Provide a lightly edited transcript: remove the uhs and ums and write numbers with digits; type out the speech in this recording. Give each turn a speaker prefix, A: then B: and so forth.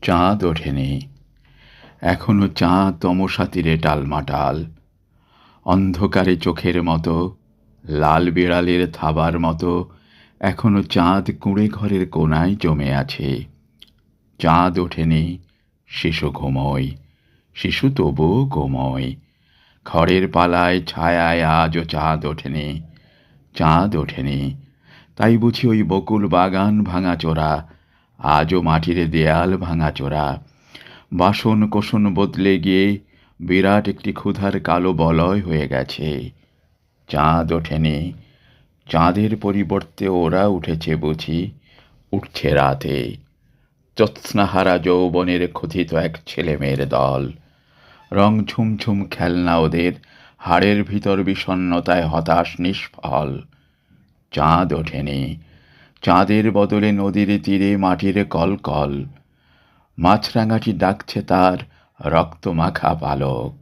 A: চাঁদ ওঠেনি, এখনো চাঁদ তমসা তীরে টালমাটাল। অন্ধকারে চোখের মতো, লাল বিড়ালের থাবার মতো এখনো চাঁদ কুঁড়ে ঘরের কোণায় জমে আছে। চাঁদ ওঠেনি, শিশু ঘুমোয়, শিশু তবুও ঘুমোয়। খড়ের পালায় ছায়ায় আজও চাঁদ ওঠেনি, চাঁদ ওঠেনি। তাই বুঝি ওই বকুল বাগান ভাঙাচোরা, আজও মাটির দেয়াল ভাঙাচোরা। বাসন কোসন বদলে গিয়ে বিরাট একটি ক্ষুধার কালো বলয় হয়ে গেছে। চাঁদ ওঠেনি, চাঁদের পরিবর্তে ওরা উঠেছে বুঝি, উঠছে রাতে। জ্যোৎস্নাহারা যৌবনের ক্ষুধিত এক ছেলেমেয়ের দল। রং ঝুমঝুম খেলনা ওদের, হাড়ের ভিতর বিষণ্ণতায় হতাশ নিষ্ফল। চাঁদ ওঠেনি, চাঁদের বদলে নদীর তীরে মাটির কলকল। মাছরাঙাটি ডাকছে তার রক্তমাখা পালক।